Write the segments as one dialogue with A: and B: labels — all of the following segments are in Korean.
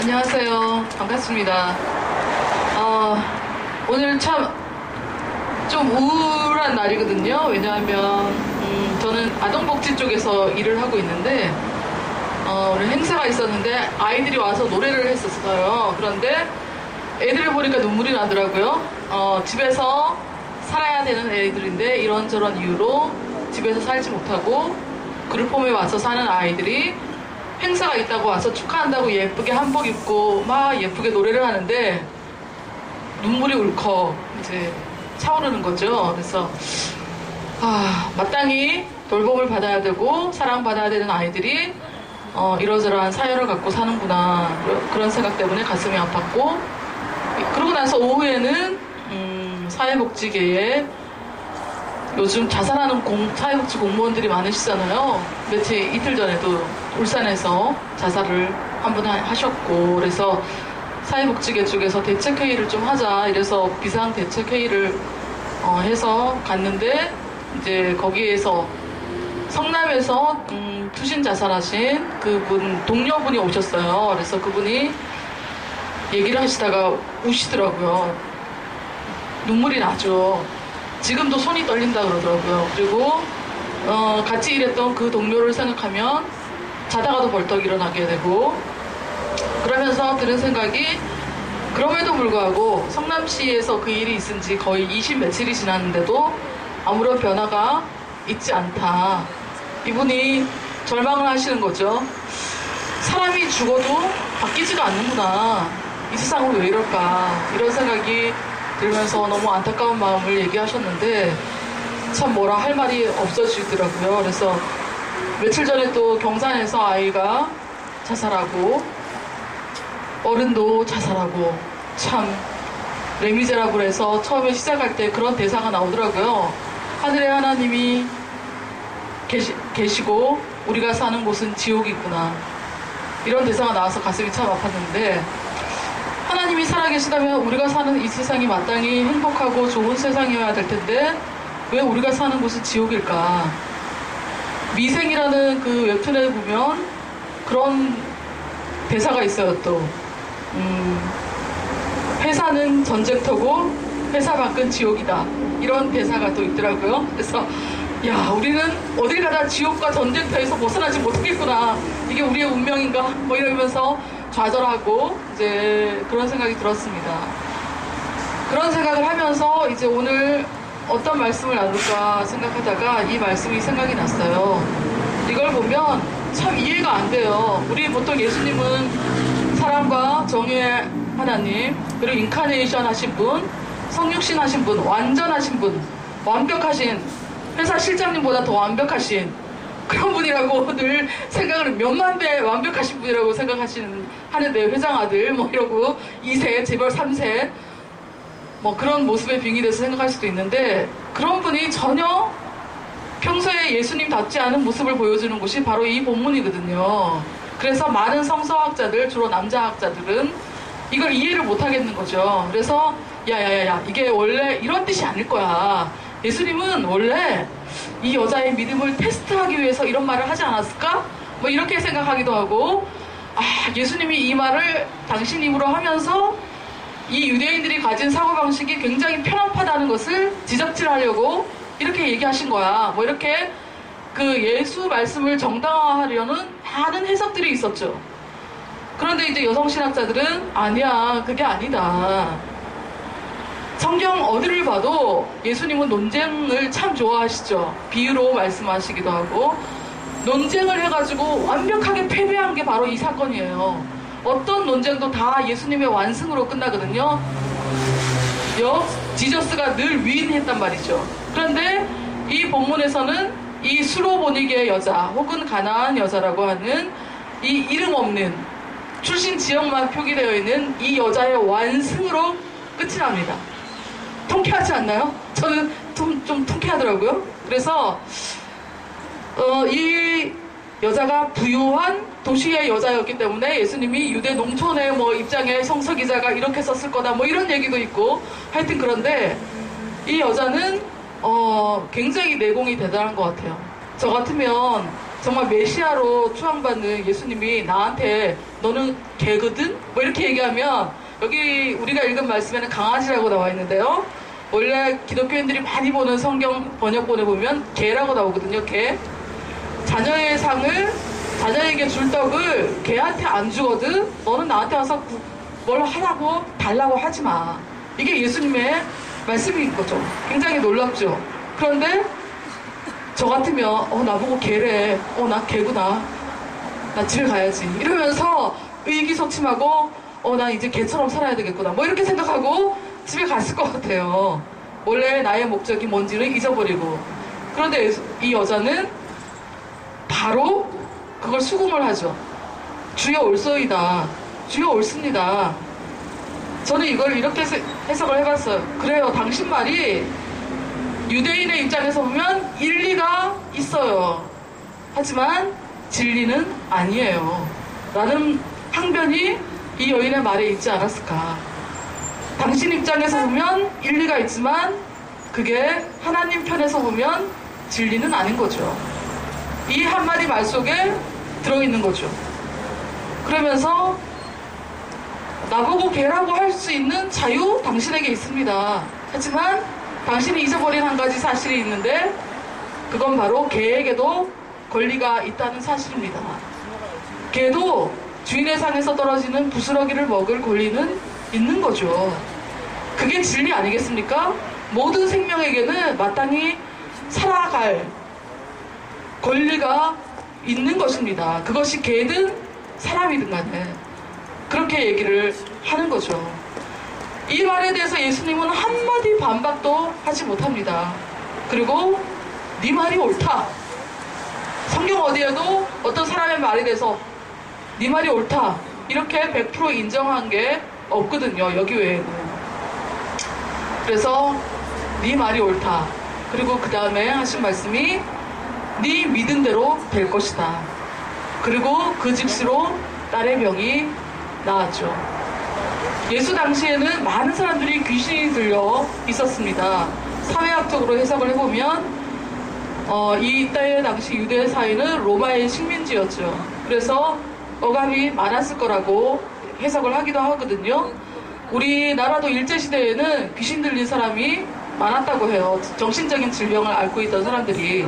A: 안녕하세요. 반갑습니다. 오늘 참 좀 우울한 날이거든요. 왜냐하면 저는 아동복지 쪽에서 일을 하고 있는데 오늘 행사가 있었는데 아이들이 와서 노래를 했었어요. 그런데 애들을 보니까 눈물이 나더라고요. 집에서 살아야 되는 애들인데 이런저런 이유로 집에서 살지 못하고 그룹홈에 와서 사는 아이들이 행사가 있다고 와서 축하한다고 예쁘게 한복 입고 막 예쁘게 노래를 하는데 눈물이 울컥 이제 차오르는 거죠. 그래서 마땅히 돌봄을 받아야 되고 사랑받아야 되는 아이들이 이러저러한 사연을 갖고 사는구나, 그런 생각 때문에 가슴이 아팠고, 그러고 나서 오후에는 사회복지계에 요즘 자살하는 사회복지 공무원들이 많으시잖아요. 이틀 전에도 울산에서 자살을 한 분 하셨고, 그래서 사회복지계 쪽에서 대책회의를 좀 하자 이래서 비상대책회의를 해서 갔는데, 이제 거기에서 성남에서 투신 자살하신 그분 동료분이 오셨어요. 그래서 그분이 얘기를 하시다가 우시더라고요. 눈물이 나죠. 지금도 손이 떨린다 그러더라고요. 그리고 같이 일했던 그 동료를 생각하면 자다가도 벌떡 일어나게 되고, 그러면서 드는 생각이, 그럼에도 불구하고 성남시에서 그 일이 있은 지 거의 20 며칠이 지났는데도 아무런 변화가 있지 않다. 이분이 절망을 하시는 거죠. 사람이 죽어도 바뀌지가 않는구나. 이 세상은 왜 이럴까. 이런 생각이 들면서 너무 안타까운 마음을 얘기하셨는데 참 뭐라 할 말이 없어지더라고요. 그래서 며칠 전에 또 경산에서 아이가 자살하고 어른도 자살하고, 참 레미제라블에서 처음에 시작할 때 그런 대사가 나오더라고요. 하늘에 하나님이 계시고 우리가 사는 곳은 지옥이구나, 이런 대사가 나와서 가슴이 참 아팠는데, 하나님이 살아계시다면 우리가 사는 이 세상이 마땅히 행복하고 좋은 세상이어야 될 텐데 왜 우리가 사는 곳은 지옥일까. 미생이라는 그 웹툰에 보면 그런 대사가 있어요. 또 회사는 전쟁터고 회사 밖은 지옥이다, 이런 대사가 또 있더라고요. 그래서 야, 우리는 어딜 가다 지옥과 전쟁터에서 벗어나지 못하겠구나, 이게 우리의 운명인가, 뭐 이러면서 좌절하고 이제 그런 생각이 들었습니다. 그런 생각을 하면서 이제 오늘 어떤 말씀을 나눌까 생각하다가 이 말씀이 생각이 났어요. 이걸 보면 참 이해가 안 돼요. 우리 보통 예수님은 사랑과 정의의 하나님, 그리고 인카네이션 하신 분, 성육신 하신 분, 완전하신 분, 완벽하신, 회사 실장님보다 더 완벽하신 그런 분이라고 늘 생각을, 몇만 배 완벽하신 분이라고 하는데, 회장 아들 뭐 이러고 2세 재벌 3세 뭐 그런 모습에 빙의돼서 생각할 수도 있는데, 그런 분이 전혀 평소에 예수님답지 않은 모습을 보여주는 곳이 바로 이 본문이거든요. 그래서 많은 성서학자들, 주로 남자학자들은 이걸 이해를 못하겠는 거죠. 그래서 야야야야, 이게 원래 이런 뜻이 아닐 거야. 예수님은 원래 이 여자의 믿음을 테스트하기 위해서 이런 말을 하지 않았을까? 뭐 이렇게 생각하기도 하고, 예수님이 이 말을 당신 입으로 하면서 이 유대인들이 가진 사고방식이 굉장히 편협하다는 것을 지적질하려고 이렇게 얘기하신 거야. 뭐 이렇게 그 예수 말씀을 정당화하려는 많은 해석들이 있었죠. 그런데 이제 여성신학자들은 아니야, 그게 아니다. 성경 어디를 봐도 예수님은 논쟁을 참 좋아하시죠. 비유로 말씀하시기도 하고, 논쟁을 해가지고 완벽하게 패배한 게 바로 이 사건이에요. 어떤 논쟁도 다 예수님의 완승으로 끝나거든요. 지저스가 늘 위인했단 말이죠. 그런데 이 본문에서는 이 수로보니게의 여자 혹은 가나안 여자라고 하는 이 이름 없는 출신 지역만 표기되어 있는 이 여자의 완승으로 끝이 납니다. 통쾌하지 않나요? 저는 좀 통쾌하더라고요. 그래서 이 여자가 부유한 도시의 여자였기 때문에 예수님이 유대 농촌의 뭐 입장에 성서기자가 이렇게 썼을 거다, 뭐 이런 얘기도 있고, 하여튼 그런데 이 여자는 굉장히 내공이 대단한 것 같아요. 저 같으면 정말 메시아로 추앙받는 예수님이 나한테 너는 개거든? 뭐 이렇게 얘기하면 여기 우리가 읽은 말씀에는 강아지라고 나와 있는데요. 원래 기독교인들이 많이 보는 성경 번역본에 보면 개라고 나오거든요. 개. 자녀의 상을 자녀에게 줄 떡을 개한테 안 주거든. 너는 나한테 와서 뭘 하라고 달라고 하지 마. 이게 예수님의 말씀인 거죠. 굉장히 놀랍죠. 그런데 저 같으면 나보고 개래. 나 개구나. 나 집에 가야지. 이러면서 의기소침하고 나 이제 개처럼 살아야 되겠구나. 뭐 이렇게 생각하고 집에 갔을 것 같아요. 원래 나의 목적이 뭔지를 잊어버리고. 그런데 이 여자는 바로 그걸 수긍을 하죠. 주여 올소이다. 주여 옳습니다. 저는 이걸 이렇게 해석을 해봤어요. 그래요. 당신 말이 유대인의 입장에서 보면 일리가 있어요. 하지만 진리는 아니에요. 라는 항변이 이 여인의 말에 있지 않았을까. 당신 입장에서 보면 일리가 있지만 그게 하나님 편에서 보면 진리는 아닌 거죠. 이 한마디 말 속에 들어있는 거죠. 그러면서 나보고 개라고 할 수 있는 자유 당신에게 있습니다. 하지만 당신이 잊어버린 한 가지 사실이 있는데 그건 바로 개에게도 권리가 있다는 사실입니다. 개도 주인의 상에서 떨어지는 부스러기를 먹을 권리는 있는 거죠. 그게 진리 아니겠습니까? 모든 생명에게는 마땅히 살아갈 권리가 있는 것입니다. 그것이 개든 사람이든 간에 그렇게 얘기를 하는 거죠. 이 말에 대해서 예수님은 한마디 반박도 하지 못합니다. 그리고 네 말이 옳다. 성경 어디에도 어떤 사람의 말에 대해서 네 말이 옳다 이렇게 100% 인정한 게 없거든요. 여기 외에는. 그래서 네 말이 옳다. 그리고 그 다음에 하신 말씀이 네 믿은 대로 될 것이다. 그리고 그 즉시로 딸의 병이 나았죠. 예수 당시에는 많은 사람들이 귀신이 들려 있었습니다. 사회학적으로 해석을 해보면 이때 당시 유대 사회는 로마의 식민지였죠. 그래서 억압이 많았을 거라고 해석을 하기도 하거든요. 우리나라도 일제시대에는 귀신 들린 사람이 많았다고 해요. 정신적인 질병을 앓고 있던 사람들이.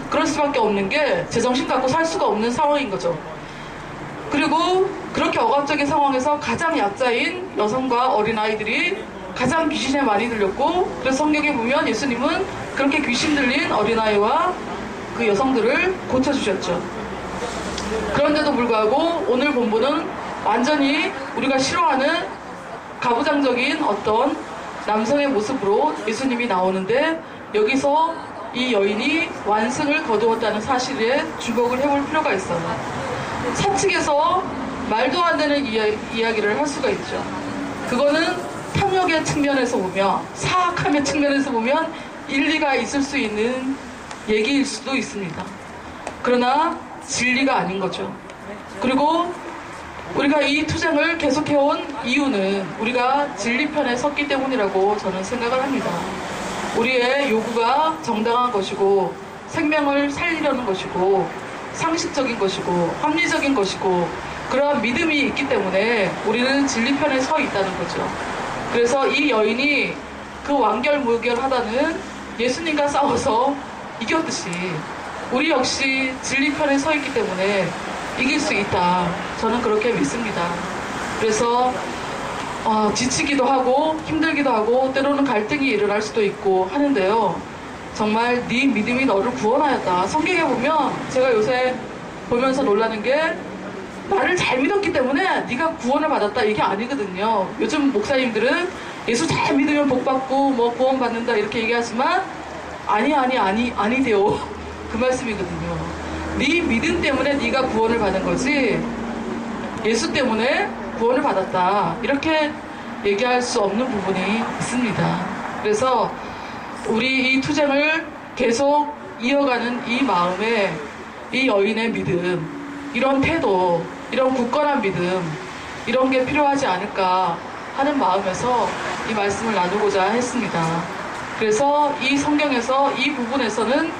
A: 그럴 수밖에 없는 게 제정신 갖고 살 수가 없는 상황인 거죠. 그리고 그렇게 억압적인 상황에서 가장 약자인 여성과 어린아이들이 가장 귀신에 많이 들렸고, 그래서 성경에 보면 예수님은 그렇게 귀신 들린 어린아이와 그 여성들을 고쳐주셨죠. 그런데도 불구하고 오늘 본문은 완전히 우리가 싫어하는 가부장적인 어떤 남성의 모습으로 예수님이 나오는데, 여기서 이 여인이 완승을 거두었다는 사실에 주목을 해볼 필요가 있어요. 사측에서 말도 안 되는 이야기를 할 수가 있죠. 그거는 탐욕의 측면에서 보면, 사악함의 측면에서 보면 일리가 있을 수 있는 얘기일 수도 있습니다. 그러나 진리가 아닌 거죠. 그리고 우리가 이 투쟁을 계속해온 이유는 우리가 진리편에 섰기 때문이라고 저는 생각을 합니다. 우리의 요구가 정당한 것이고, 생명을 살리려는 것이고, 상식적인 것이고, 합리적인 것이고, 그러한 믿음이 있기 때문에 우리는 진리편에 서 있다는 거죠. 그래서 이 여인이 그 완결무결하다는 예수님과 싸워서 이겼듯이 우리 역시 진리편에 서 있기 때문에 이길 수 있다. 저는 그렇게 믿습니다. 그래서 지치기도 하고 힘들기도 하고 때로는 갈등이 일어날 수도 있고 하는데요. 정말 네 믿음이 너를 구원하였다. 성경에 보면 제가 요새 보면서 놀라는 게, 나를 잘 믿었기 때문에 네가 구원을 받았다 이게 아니거든요. 요즘 목사님들은 예수 잘 믿으면 복 받고 뭐 구원 받는다 이렇게 얘기하지만 아니돼요. 그 말씀이거든요. 네 믿음 때문에 네가 구원을 받은 거지 예수 때문에 구원을 받았다 이렇게 얘기할 수 없는 부분이 있습니다. 그래서 우리 이 투쟁을 계속 이어가는 이 마음에 이 여인의 믿음, 이런 태도, 이런 굳건한 믿음, 이런 게 필요하지 않을까 하는 마음에서 이 말씀을 나누고자 했습니다. 그래서 이 성경에서 이 부분에서는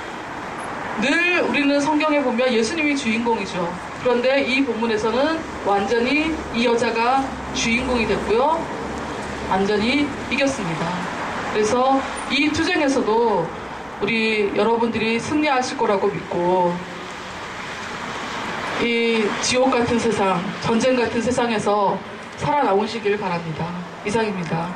A: 늘 우리는 성경에 보면 예수님이 주인공이죠. 그런데 이 본문에서는 완전히 이 여자가 주인공이 됐고요. 완전히 이겼습니다. 그래서 이 투쟁에서도 우리 여러분들이 승리하실 거라고 믿고 이 지옥 같은 세상, 전쟁 같은 세상에서 살아나오시길 바랍니다. 이상입니다.